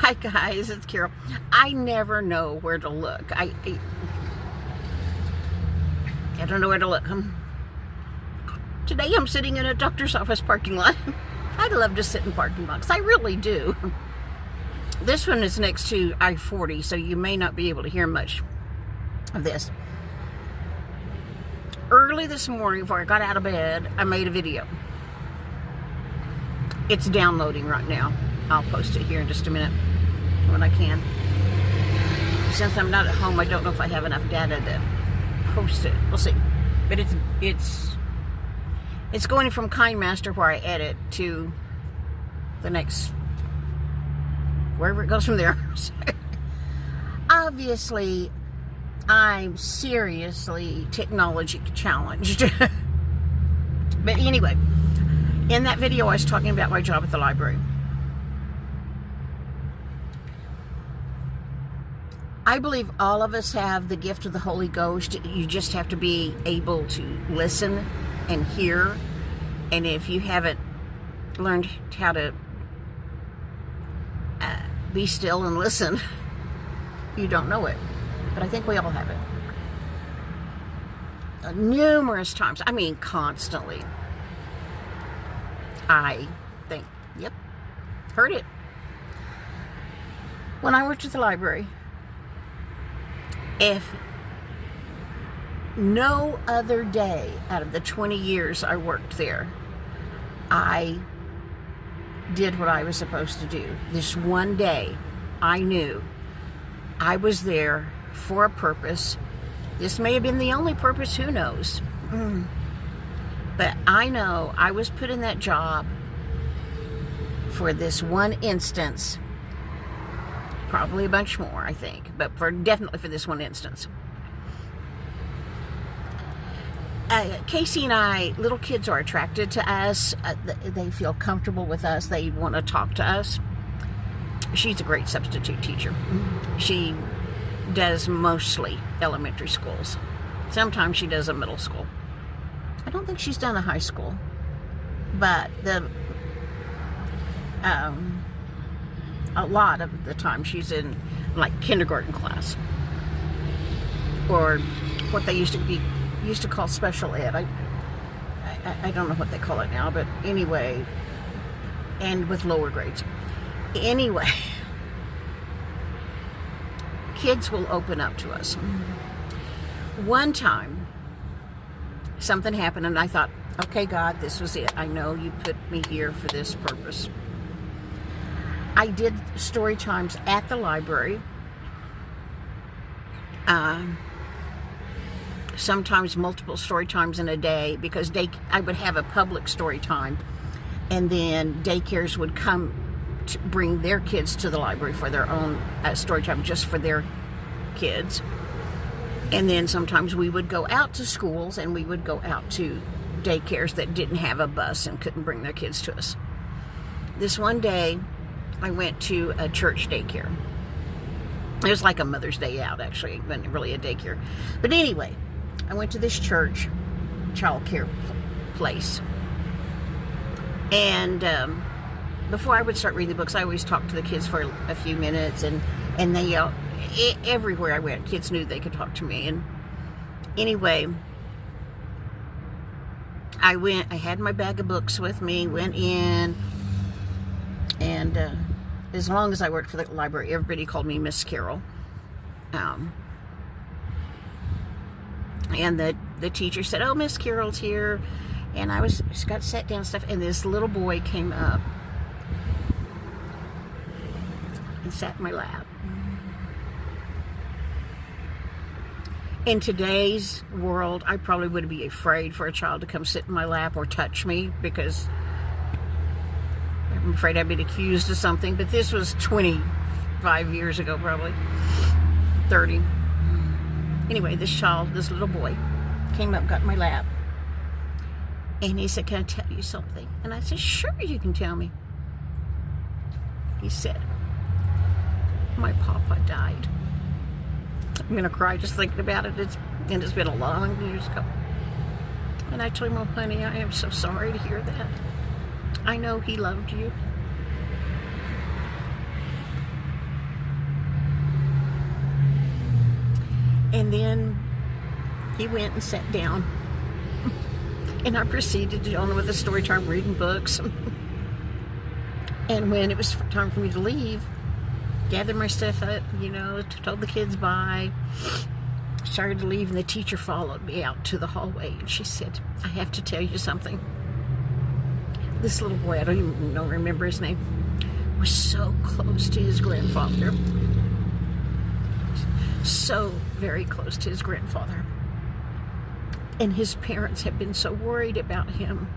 Hi guys, it's Carol. I never know where to look. I don't know where to look. Today I'm sitting in a doctor's office parking lot. I'd love to sit in parking lots. I really do. This one is next to I-40, so you may not be able to hear much of this. Early this morning, before I got out of bed, I made a video. It's downloading right now. I'll post it here in just a minute when I can. Since I'm not at home, I don't know if I have enough data to post it. We'll see. But it's going from KindMaster, where I edit, to the next, wherever it goes from there. Obviously, I'm seriously technology challenged. But anyway, in that video I was talking about my job at the library. I believe all of us have the gift of the Holy Ghost. You just have to be able to listen and hear. And if you haven't learned how to be still and listen, you don't know it. But I think we all have it. Numerous times. I mean, constantly. I think, yep, heard it. When I worked at the library, if no other day out of the 20 years I worked there, I did what I was supposed to do. This one day, I knew I was there for a purpose. This may have been the only purpose, who knows? But I know I was put in that job for this one instance. Probably a bunch more, I think, but definitely for this one instance. Casey and I, little kids are attracted to us. They feel comfortable with us. They want to talk to us. She's a great substitute teacher. She does mostly elementary schools. Sometimes she does a middle school. I don't think she's done a high school, but a lot of the time she's in like kindergarten class, or what they used to call special ed. I don't know what they call it now, but anyway, and with lower grades. Anyway, kids will open up to us. One time, something happened, and I thought, okay, God, this was it. I know you put me here for this purpose. I did story times at the library. Sometimes multiple story times in a day, because I would have a public story time, and then daycares would come to bring their kids to the library for their own story time, just for their kids. And then sometimes we would go out to schools, and we would go out to daycares that didn't have a bus and couldn't bring their kids to us. This one day, I went to a church daycare. It was like a Mother's Day out, actually. It wasn't really a daycare. But anyway, I went to this church child care place. And before I would start reading the books, I always talked to the kids for a few minutes. And they yelled. Everywhere I went, kids knew they could talk to me. And anyway, I had my bag of books with me, went in, and as long as I worked for the library, everybody called me Miss Carol. And the teacher said, "Oh, Miss Carol's here." And I got sat down and stuff, and this little boy came up and sat in my lap. In today's world, I probably would be afraid for a child to come sit in my lap or touch me, because I'm afraid I'd been accused of something. But this was 25 years ago, probably 30. Anyway, this little boy, came up, got in my lap, and he said, "Can I tell you something?" And I said, "Sure, you can tell me." He said, "My papa died." I'm gonna cry just thinking about it. It's been a long years ago. And I told him, "Oh, honey, I am so sorry to hear that. I know he loved you." And then he went and sat down. And I proceeded to on with the story time, reading books. And when it was time for me to leave, gathered my stuff up, told the kids bye, started to leave, and the teacher followed me out to the hallway, and she said, I have to tell you something. This little boy, I don't even remember his name, was so close to his grandfather. So very close to his grandfather. And his parents have been so worried about him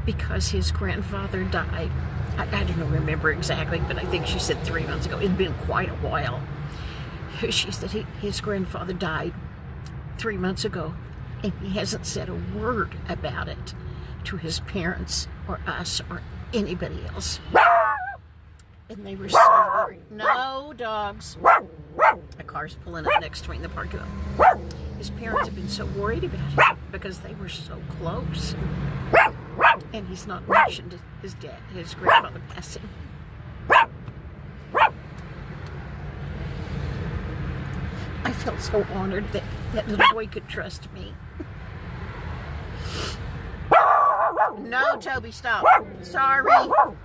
because his grandfather died. I don't remember exactly, but I think she said 3 months ago. It'd been quite a while. She said his grandfather died 3 months ago, and he hasn't said a word about it to his parents or us or anybody else. And they were so worried. No dogs. A car's pulling up next to me in the parking lot. His parents have been so worried about him because they were so close. And he's not mentioned his grandfather passing. I felt so honored that that little boy could trust me. No, Toby, stop. Sorry. No,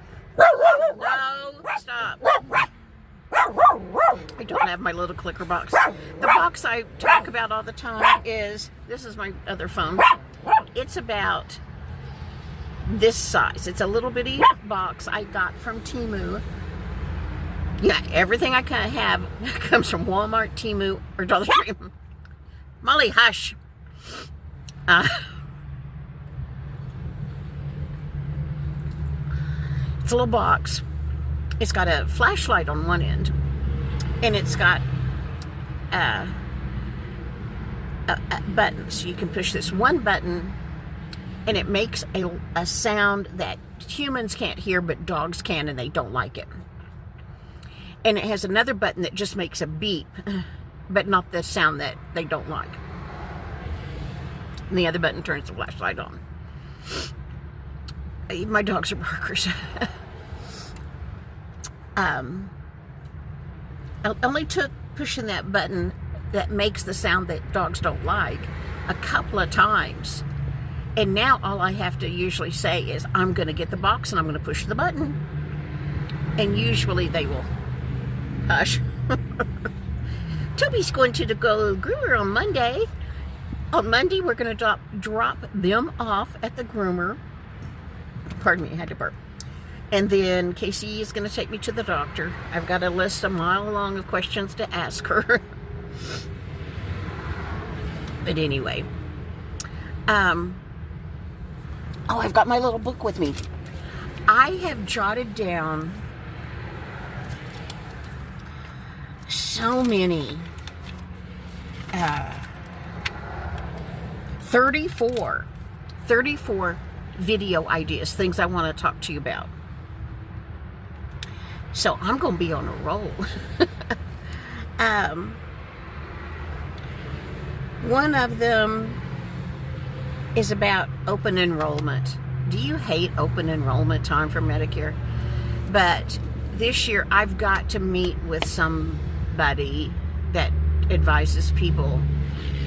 stop. I don't have my little clicker box. The box I talk about all the time this is my other phone. It's about this size. It's a little bitty box I got from Temu. Yeah, everything I kind of have comes from Walmart, Temu, or Dollar Tree. Molly, hush. It's a little box. It's got a flashlight on one end, and it's got buttons. You can push this one button, and it makes a sound that humans can't hear, but dogs can, and they don't like it. And it has another button that just makes a beep, but not the sound that they don't like. And the other button turns the flashlight on. My dogs are barkers. It only took pushing that button that makes the sound that dogs don't like a couple of times. And now all I have to usually say is, I'm going to get the box and I'm going to push the button. And usually they will hush. Toby's going to go groomer on Monday. On Monday, we're going to drop them off at the groomer. Pardon me, I had to burp. And then Casey is going to take me to the doctor. I've got a list a mile long of questions to ask her. But anyway. I've got my little book with me. I have jotted down so many 34 video ideas, things I want to talk to you about. So I'm going to be on a roll. One of them is about open enrollment. Do you hate open enrollment time for Medicare? But this year I've got to meet with somebody that advises people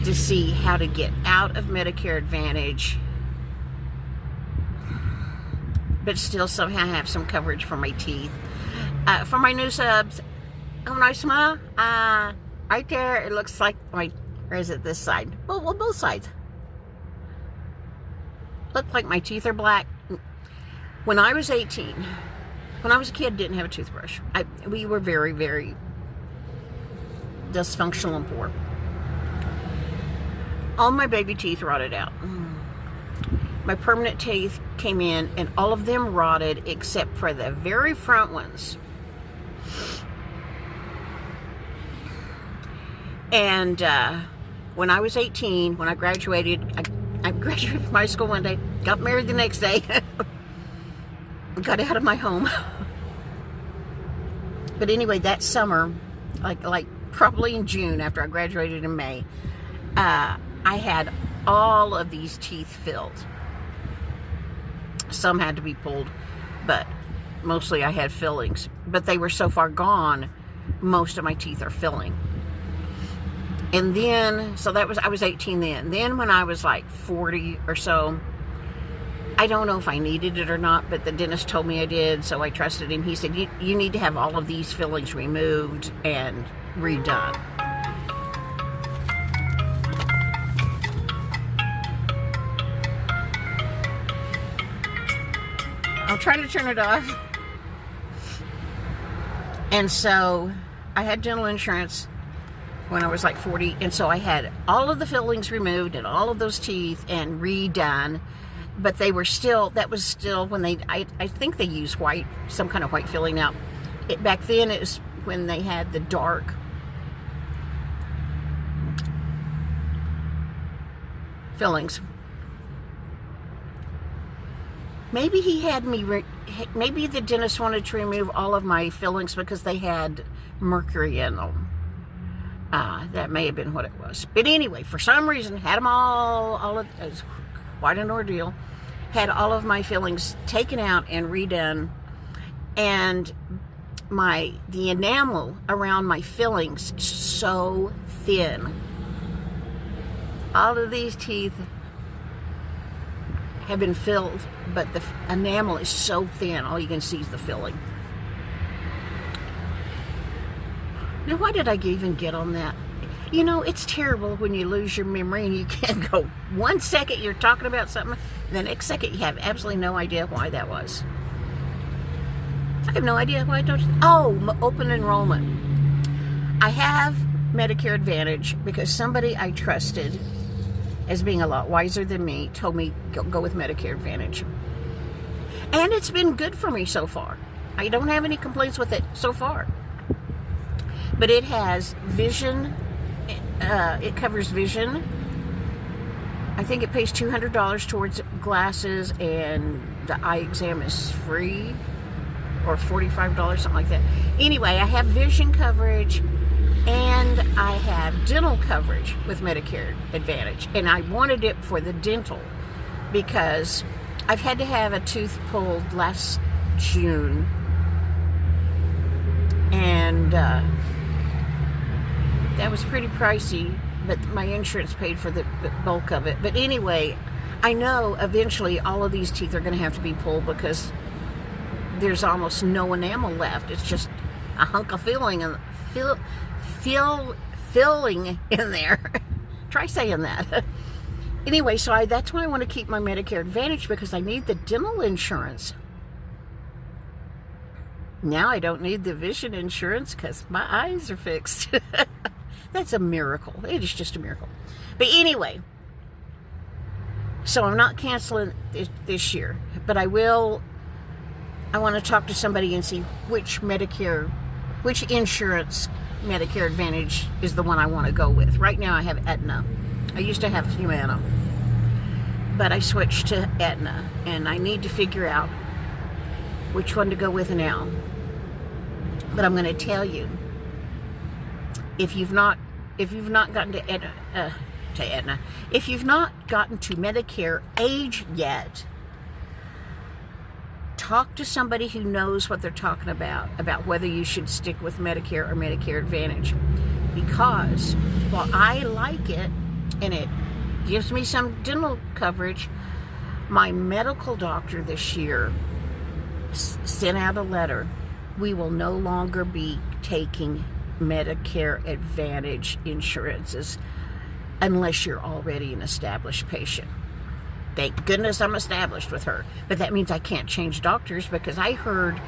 to see how to get out of Medicare Advantage, but still somehow have some coverage for my teeth. For my new subs, when I smile, right there, it looks like or is it this side? Well, both sides. Look like my teeth are black. When I was 18, when I was a kid, didn't have a toothbrush. We were very, very dysfunctional and poor. All my baby teeth rotted out. My permanent teeth came in, and all of them rotted except for the very front ones. And when I was 18, when I graduated, I graduated from high school one day, got married the next day, got out of my home. But anyway, that summer, like probably in June after I graduated in May, I had all of these teeth filled. Some had to be pulled, but mostly I had fillings. But they were so far gone, most of my teeth are filling. And then, so I was 18 then. Then when I was like 40 or so, I don't know if I needed it or not, but the dentist told me I did, so I trusted him. He said, you need to have all of these fillings removed and redone. I'm trying to turn it off. And so I had dental insurance when I was like 40, and so I had all of the fillings removed and all of those teeth and redone, but they were still, that was still when I think they used white, some kind of white filling now. Back then it was when they had the dark fillings. Maybe he had me, maybe the dentist wanted to remove all of my fillings because they had mercury in them. That may have been what it was. But anyway, for some reason, had them all of, it was quite an ordeal. Had all of my fillings taken out and redone. And the enamel around my fillings so thin. All of these teeth have been filled, but the enamel is so thin, all you can see is the filling. Now, why did I even get on that? You know, it's terrible when you lose your memory and you can't go 1 second you're talking about something, and the next second you have absolutely no idea why that was. I have no idea why I don't. Oh, open enrollment. I have Medicare Advantage because somebody I trusted, as being a lot wiser than me, told me go with Medicare Advantage. And it's been good for me so far. I don't have any complaints with it so far. But it has vision, it covers vision. I think it pays $200 towards glasses, and the eye exam is free, or $45, something like that. Anyway, I have vision coverage, and I have dental coverage with Medicare Advantage. And I wanted it for the dental because I've had to have a tooth pulled last June. And that was pretty pricey, but my insurance paid for the bulk of it. But anyway, I know eventually all of these teeth are going to have to be pulled because there's almost no enamel left. It's just a hunk of filling and filling in there. Try saying that. Anyway, so that's why I want to keep my Medicare Advantage, because I need the dental insurance. Now I don't need the vision insurance because my eyes are fixed. That's a miracle. It is just a miracle. But anyway, so I'm not canceling this year, but I will. I want to talk to somebody and see which insurance Medicare Advantage is the one I want to go with. Right now I have Aetna. I used to have Humana, but I switched to Aetna, and I need to figure out which one to go with now. But I'm going to tell you, if you've not gotten to Aetna, if you've not gotten to Medicare age yet, talk to somebody who knows what they're talking about whether you should stick with Medicare or Medicare Advantage. Because while I like it and it gives me some dental coverage, my medical doctor this year sent out a letter. We will no longer be taking Medicare Advantage insurances unless you're already an established patient. Thank goodness I'm established with her. But that means I can't change doctors, because I heard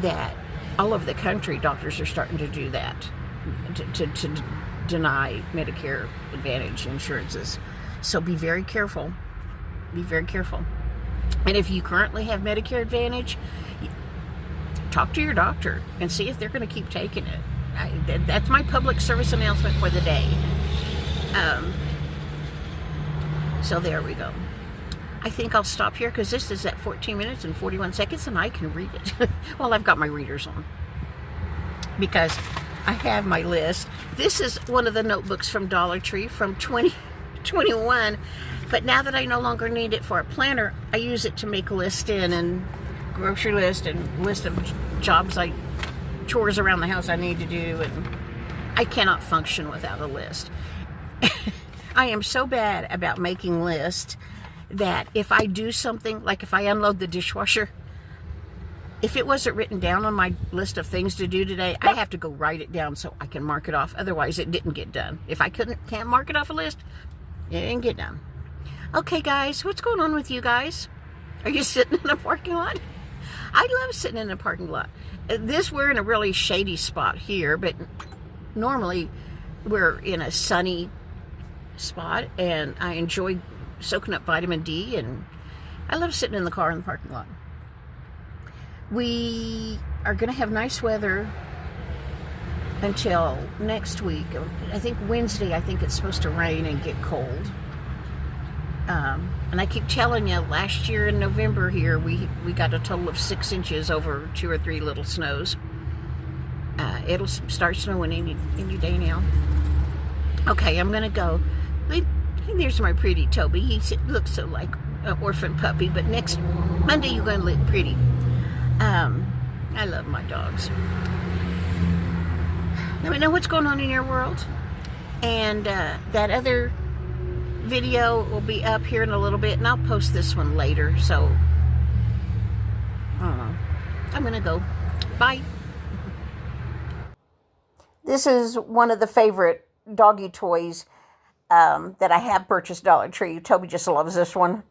that all over the country doctors are starting to do that, to deny Medicare Advantage insurances. So be very careful. Be very careful. And if you currently have Medicare Advantage, talk to your doctor and see if they're going to keep taking it. That's my public service announcement for the day. So there we go. I think I'll stop here because this is at 14 minutes and 41 seconds and I can read it. Well, I've got my readers on because I have my list. This is one of the notebooks from Dollar Tree from 2021, but now that I no longer need it for a planner, I use it to make a list in, and grocery list and list of chores around the house I need to do, and I cannot function without a list. I am so bad about making lists that if I do something, like if I unload the dishwasher, if it wasn't written down on my list of things to do today, I have to go write it down so I can mark it off. Otherwise, it didn't get done. If I can't mark it off a list, it didn't get done. Okay, guys, what's going on with you guys? Are you sitting in a parking lot? I love sitting in a parking lot. We're in a really shady spot here, but normally we're in a sunny spot, and I enjoy soaking up vitamin D, and I love sitting in the car in the parking lot. We are going to have nice weather until next week. I think Wednesday, I think it's supposed to rain and get cold. And I keep telling you, last year in November here, we got a total of 6 inches over 2 or 3 little snows. It'll start snowing any day now. Okay, I'm going to go. There's my pretty Toby. He looks so like an orphan puppy, but next Monday you're going to look pretty. I love my dogs. Let me know what's going on in your world. And that other video will be up here in a little bit, and I'll post this one later. So, I don't know. I'm going to go. Bye. This is one of the favorite doggy toys that I have purchased Dollar Tree. Toby just loves this one.